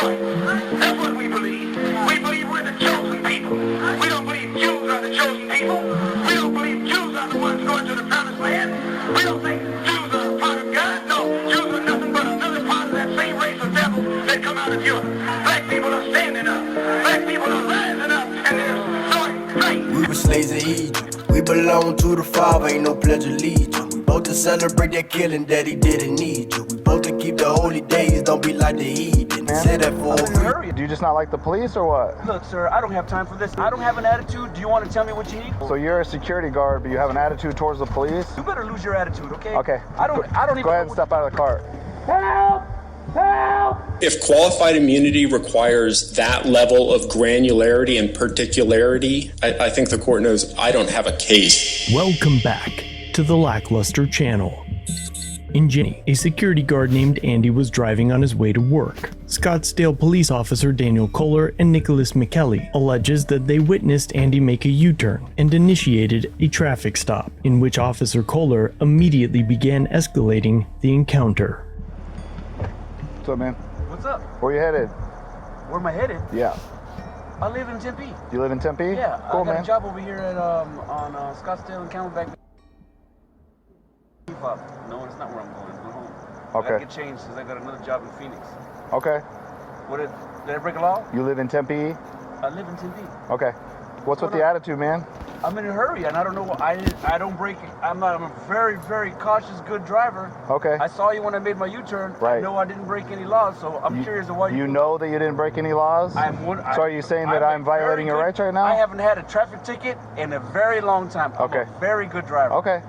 choice. That's what we believe. We believe we're the chosen people. We don't believe Jews are the chosen people. We don't believe Jews are the ones going to the promised land. We don't think Jews are a part of God. No, Jews are nothing but another part of that same race of devils that come out of Europe. Black people are standing up. Black people are rising up, and they're starting fight. We were slaves in Egypt. We belong to the Father, ain't no pledge of allegiance. We both to celebrate that killing that he didn't need you. We both to keep the holy days, don't be like the heathen. Said that for a Hurry. Do you just not like the police or what? Look, sir, I don't have time for this. I don't have an attitude. Do you want to tell me what you need? So you're a security guard, but you have an attitude towards the police? You better lose your attitude, okay? Okay. I don't even Go ahead and step out of the cart. Help! Help! If qualified immunity requires that level of granularity and particularity, I think the court knows I don't have a case. Welcome back to the Lackluster Channel. In January, a security guard named Andy was driving on his way to work. Scottsdale police officer Daniel Kohler and Nicholas McKelly alleges that they witnessed Andy make a U-turn and initiated a traffic stop, in which Officer Kohler immediately began escalating the encounter. What's up, man? What's up? Where you headed? Where am I headed? Yeah. I live in Tempe. You live in Tempe? Yeah, Cool, I got man. a job over here at on Scottsdale and Camelback. No, it's not where I'm going. I'm going home. Okay. I gotta get changed since I got another job in Phoenix. Okay. Did I break a law? You live in Tempe? I live in Tempe. Okay. What's with the attitude, man? I'm in a hurry, and I don't know what I don't break. I'm a very, very cautious, good driver. Okay. I saw you when I made my U-turn. Right. I know I didn't break any laws, so I'm curious of why You know that you didn't break any laws? So are you saying that I'm violating your rights right now? I haven't had a traffic ticket in a very long time. I'm Okay. a very good driver. Okay.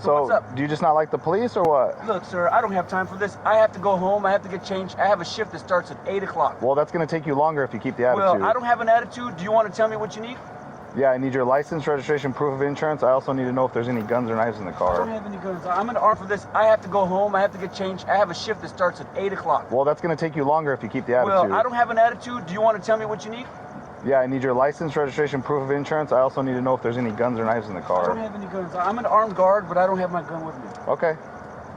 So what's up? Do you just not like the police or what? Look, sir, I don't have time for this. I have to go home. I have to get changed. I have a shift that starts at 8 o'clock. Well, that's going to take you longer if you keep the attitude. Well, I don't have an attitude. Do you want to tell me what you need? Yeah, I need your license, registration, proof of insurance. I also need to know if there's any guns or knives in the I car. don't have any guns. I'm in the arm for this. I have to go home. I have to get changed. I have a shift that starts at 8 o'clock. Well, that's going to take you longer if you keep the attitude. Well, I don't have an attitude. Do you want to tell me what you need? Yeah, I need your license, registration, proof of insurance. I also need to know if there's any guns or knives in the I car. don't have any guns. I'm an armed guard, but I don't have my gun with me. Okay.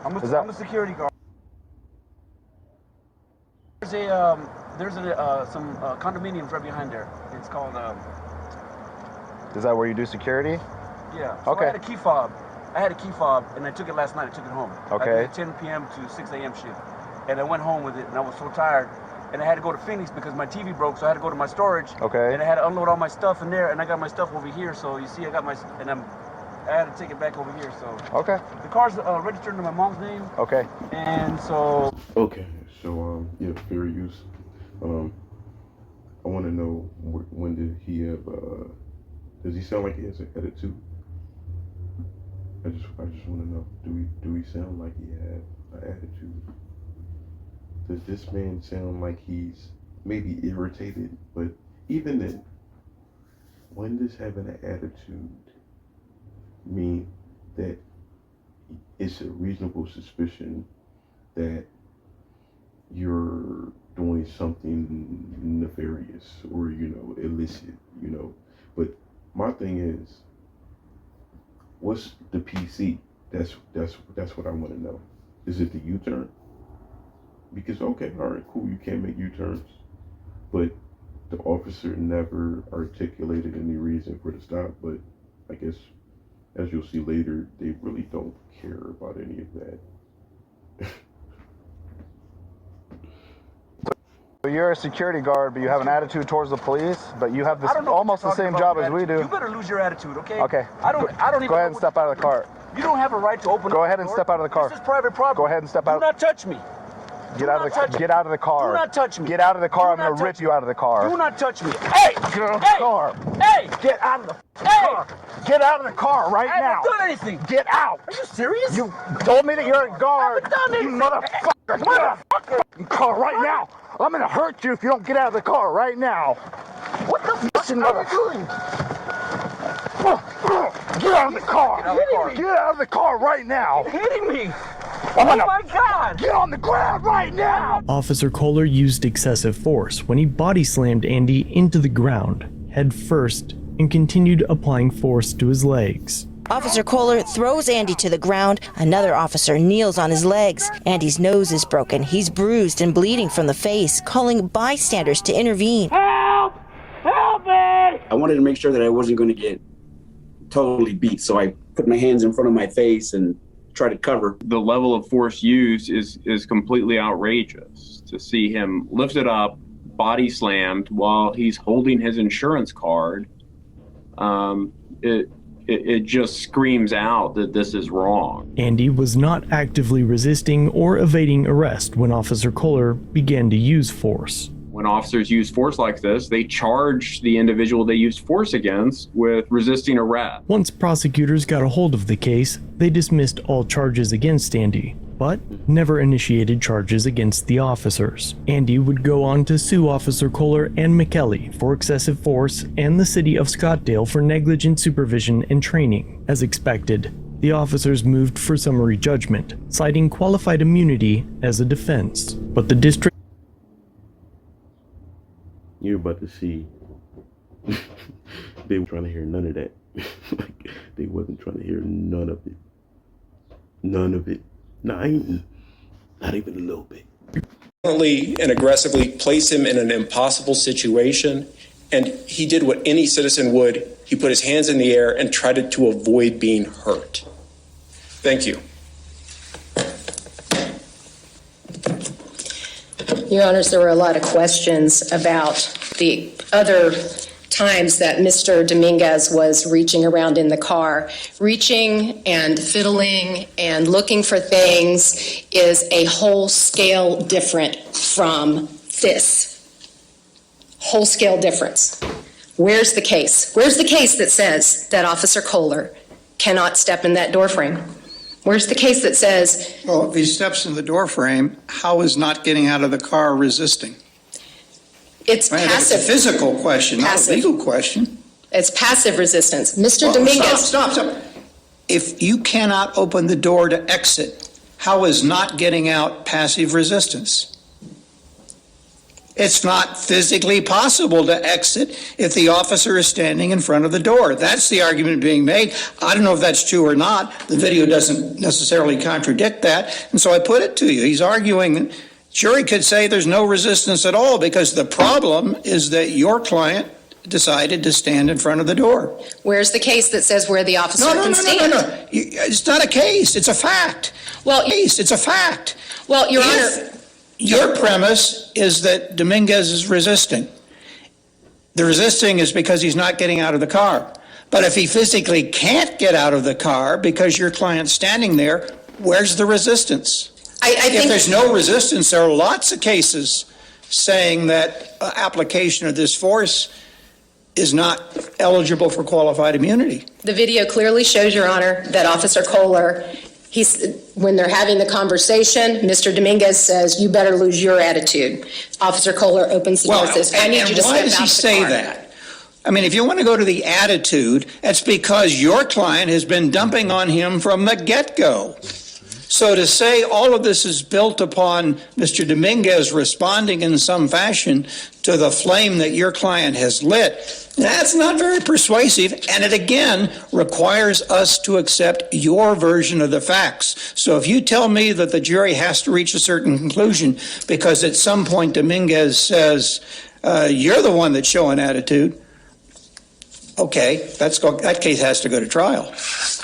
I'm a security guard. There's some condominiums right behind there. It's called Is that where you do security? yeah. So Okay. I had a key fob. And I took it last night. I took it home. Okay. I did a 10 p.m. to 6 a.m. shift, and I went home with it, and I was so tired, and I had to go to Phoenix because my TV broke, so I had to go to my storage. Okay. And I had to unload all my stuff in there, and I got my stuff over here. So you see, I had to take it back over here. So Okay. the car's registered to my mom's name, Okay. and so. Okay, so yeah, fair use. I want to know when did he have? Does he sound like he has an attitude? I just want to know. Do we sound like he had an attitude? Does this man sound like he's maybe irritated? But even then, when does having an attitude mean that it's a reasonable suspicion that you're doing something nefarious or, illicit, But my thing is, what's the PC? That's what I want to know. Is it the U-turn? Because, okay, all right, cool, you can't make U-turns. But the officer never articulated any reason for the stop. But I guess, as you'll see later, they really don't care about any of that. So you're a security guard, but you have an attitude towards the police, but you have this almost the same job as we do. You better lose your attitude, okay? Okay. I don't even. Go ahead and step out of the cart. You don't have a right to open. Go ahead and step out of the car. This is private property. Go ahead and step out. Do not touch me. Get out of the car. Do not touch me. Get out of the car. I'm Do not gonna rip touch you out of the car. Do not touch me. Hey! Get out of the car. Hey! Get out of the Hey! car. Get out of the car right I now. haven't done anything. Get out. Are you serious? You told me that you're a guard. I haven't done You anything. motherfucker. Get out of the car right now. I'm gonna hurt you if you don't get out of the car right now. What the fuck are you doing? Get out of the car. Get out of the car. Get out of the car right now. You're hitting me. I'm Oh gonna my God. get on the ground right now. Officer Kohler used excessive force when he body slammed Andy into the ground, head first, and continued applying force to his legs. Officer Kohler throws Andy to the ground. Another officer kneels on his legs. Andy's nose is broken. He's bruised and bleeding from the face, calling bystanders to intervene. Help! Help me! I wanted to make sure that I wasn't going to get totally beat, so I put my hands in front of my face and tried to cover. The level of force used is completely outrageous. To see him lifted up, body slammed while he's holding his insurance card, it just screams out that this is wrong. Andy was not actively resisting or evading arrest when Officer Kohler began to use force. When officers use force like this, they charge the individual they used force against with resisting arrest. Once prosecutors got a hold of the case, they dismissed all charges against Andy, but never initiated charges against the officers. Andy would go on to sue Officer Kohler and McKelly for excessive force and the city of Scottsdale for negligent supervision and training. As expected, the officers moved for summary judgment, citing qualified immunity as a defense. But the district... You're about to see. They were trying to hear none of that. Like, they wasn't trying to hear none of it. None of it. Not even a little bit. And aggressively place him in an impossible situation, and he did what any citizen would. He put his hands in the air and tried to avoid being hurt. Thank you. Your Honors, there were a lot of questions about the other times that Mr. Dominguez was reaching around in the car. Reaching and fiddling and looking for things is a whole scale different from this. Whole scale difference. Where's the case? Where's the case that says that Officer Kohler cannot step in that door frame? Where's the case that says... Well, if he steps in the door frame, how is not getting out of the car resisting? It's passive. It's a physical question, passive. Not a legal question. It's passive resistance. Mr. Dominguez... Stop. If you cannot open the door to exit, how is not getting out passive resistance? It's not physically possible to exit if the officer is standing in front of the door. That's the argument being made. I don't know if that's true or not. The video doesn't necessarily contradict that. And so I put it to you. He's arguing, jury could say there's no resistance at all because the problem is that your client decided to stand in front of the door. Where's the case that says where the officer can stand? No. It's not a case. It's a fact. Well, it's a fact. Well, Your Honor... Your premise is that Dominguez is resisting. The resisting is because he's not getting out of the car. But if he physically can't get out of the car because your client's standing there, where's the resistance? If there's no resistance, there are lots of cases saying that application of this force is not eligible for qualified immunity. The video clearly shows, Your Honor, that Officer Kohler... when they're having the conversation, Mr. Dominguez says, you better lose your attitude. Officer Kohler opens the door and says, I need you to step out the car. Why does he say that? I mean, if you want to go to the attitude, it's because your client has been dumping on him from the get-go. So to say all of this is built upon Mr. Dominguez responding in some fashion to the flame that your client has lit, that's not very persuasive, and it again requires us to accept your version of the facts. So if you tell me that the jury has to reach a certain conclusion because at some point Dominguez says, you're the one that's showing attitude, okay, that case has to go to trial.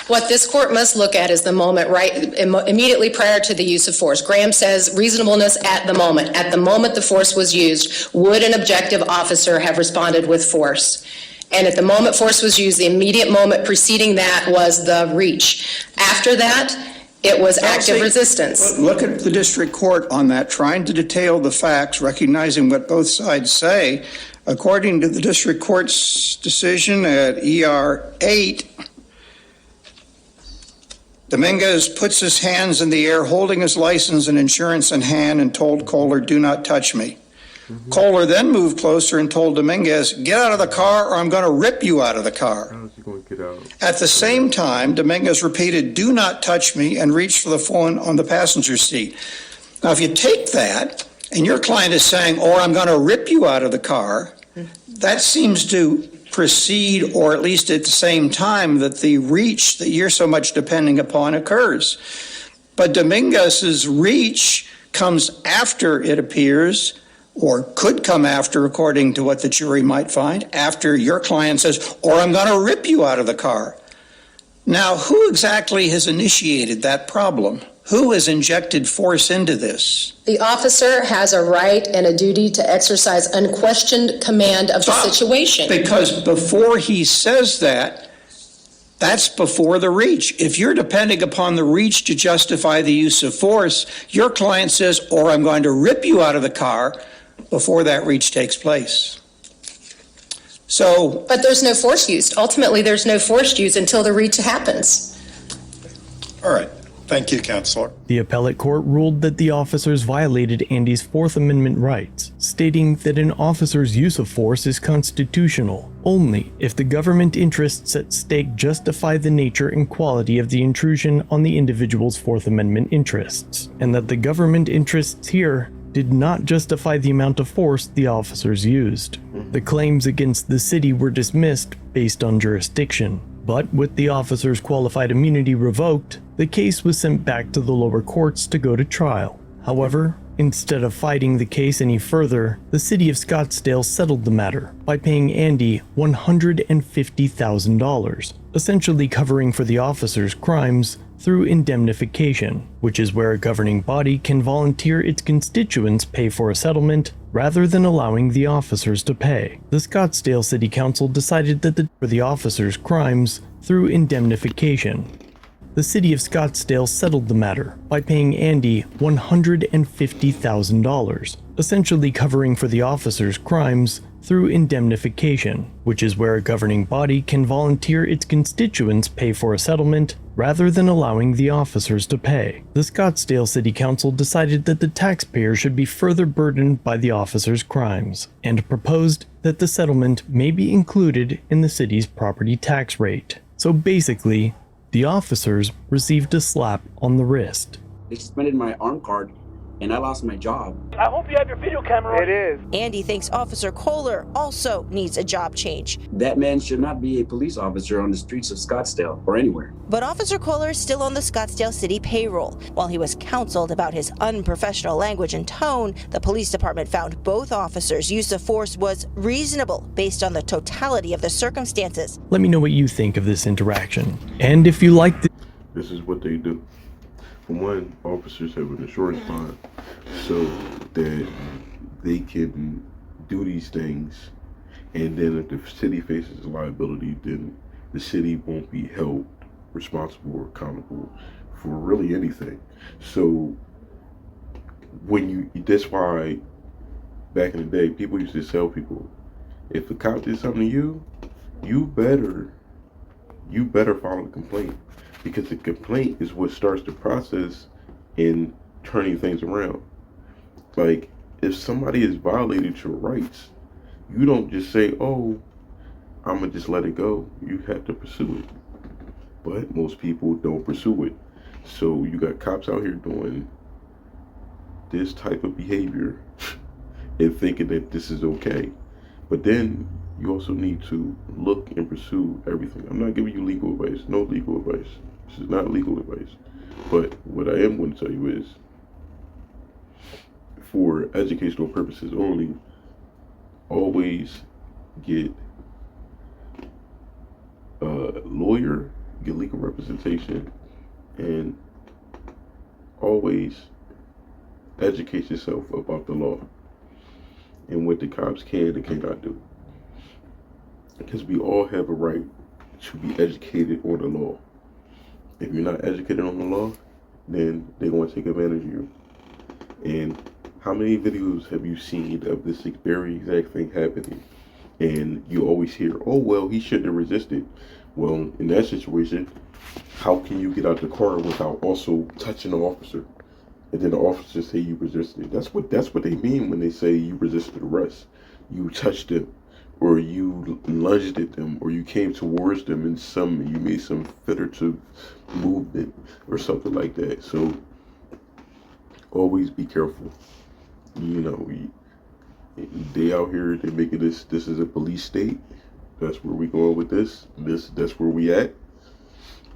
What this court must look at is the moment immediately prior to the use of force. Graham says reasonableness at the moment. At the moment the force was used, would an objective officer have responded with force? And at the moment force was used, the immediate moment preceding that was the reach. After that, it was active resistance. Look at the district court on that, trying to detail the facts, recognizing what both sides say. According to the district court's decision at ER 8, Dominguez puts his hands in the air, holding his license and insurance in hand, and told Kohler, do not touch me. Kohler then moved closer and told Dominguez, get out of the car or I'm going to rip you out of the car. How's he going to get out? At the same time, Dominguez repeated, do not touch me, and reached for the phone on the passenger seat. Now, if you take that, and your client is saying, or I'm going to rip you out of the car, that seems to precede or at least at the same time that the reach that you're so much depending upon occurs. But Dominguez's reach comes after it appears, or could come after, according to what the jury might find, after your client says, or I'm going to rip you out of the car. Now, who exactly has initiated that problem? Who has injected force into this? The officer has a right and a duty to exercise unquestioned command of the situation. Because before he says that, that's before the reach. If you're depending upon the reach to justify the use of force, your client says, or I'm going to rip you out of the car before that reach takes place. So, but there's no force used. Ultimately, there's no force used until the reach happens. All right. Thank you, Counselor. The appellate court ruled that the officers violated Andy's Fourth Amendment rights, stating that an officer's use of force is constitutional only if the government interests at stake justify the nature and quality of the intrusion on the individual's Fourth Amendment interests, and that the government interests here did not justify the amount of force the officers used. The claims against the city were dismissed based on jurisdiction, but with the officers' qualified immunity revoked, the case was sent back to the lower courts to go to trial. However, instead of fighting the case any further, the city of Scottsdale settled the matter by paying Andy $150,000, essentially covering for the officers' crimes through indemnification, which is where a governing body can volunteer its constituents pay for a settlement rather than allowing the officers to pay. The Scottsdale City Council decided that for the officers' crimes through indemnification. The city of Scottsdale settled the matter by paying Andy $150,000, essentially covering for the officers' crimes through indemnification, which is where a governing body can volunteer its constituents pay for a settlement rather than allowing the officers to pay. The Scottsdale City Council decided that the taxpayer should be further burdened by the officers' crimes, and proposed that the settlement may be included in the city's property tax rate. So basically, the officers received a slap on the wrist. They suspended my arm card and I lost my job. I hope you have your video camera on. It is. Andy thinks Officer Kohler also needs a job change. That man should not be a police officer on the streets of Scottsdale or anywhere. But Officer Kohler is still on the Scottsdale City payroll. While he was counseled about his unprofessional language and tone, the police department found both officers' use of force was reasonable based on the totality of the circumstances. Let me know what you think of this interaction. And if you like This is what they do. For one, officers have an insurance bond so that they can do these things, and then if the city faces liability, then the city won't be held responsible or accountable for really anything. So that's why back in the day, people used to tell people, if a cop did something to you, you better file a complaint. Because the complaint is what starts the process in turning things around. Like, if somebody has violated your rights, you don't just say, oh, I'm going to just let it go. You have to pursue it. But most people don't pursue it. So you got cops out here doing this type of behavior and thinking that this is okay. But then you also need to look and pursue everything. I'm not giving you legal advice. No legal advice. This is not legal advice. But what I am going to tell you is, for educational purposes only, always get a lawyer, get legal representation, and always educate yourself about the law and what the cops can and cannot do. Because we all have a right to be educated on the law. If you're not educated on the law, then they're going to take advantage of you. And how many videos have you seen of this very exact thing happening? And you always hear, oh, well, he shouldn't have resisted. Well, in that situation, how can you get out the car without also touching the officer? And then the officer say you resisted. That's what they mean when they say you resisted arrest. You touched them, or you lunged at them, or you came towards them and you made some figurative movement or something like that. So always be careful. You know, they out here, they're making this is a police state, That's where we going with this. That's where we at.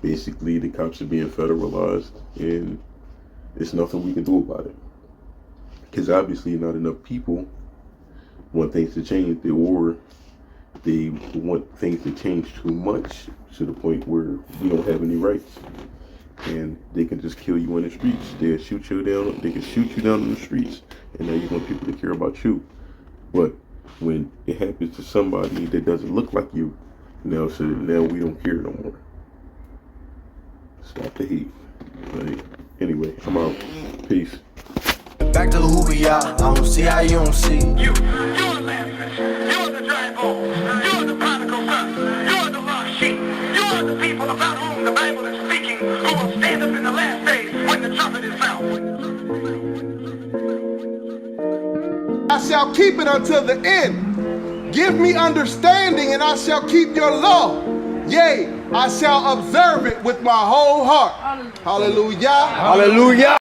Basically, the cops are being federalized, and there's nothing we can do about it. Because obviously, not enough people want things to change, or they want things to change too much to the point where we don't have any rights, and they can just kill you in the streets. They'll shoot you down. They can shoot you down in the streets, and now you want people to care about you. But when it happens to somebody that doesn't look like you, now we don't care no more. Stop the hate. Right? Anyway, I'm out. Peace. Back to who we are. I don't see how you don't see. You're Lazarus. You're the dry bones. You're the prodigal son. You're the lost sheep. You're the people about whom the Bible is speaking, who will stand up in the last days when the trumpet is sounded. I shall keep it until the end. Give me understanding, and I shall keep your law. Yea, I shall observe it with my whole heart. Hallelujah. Hallelujah.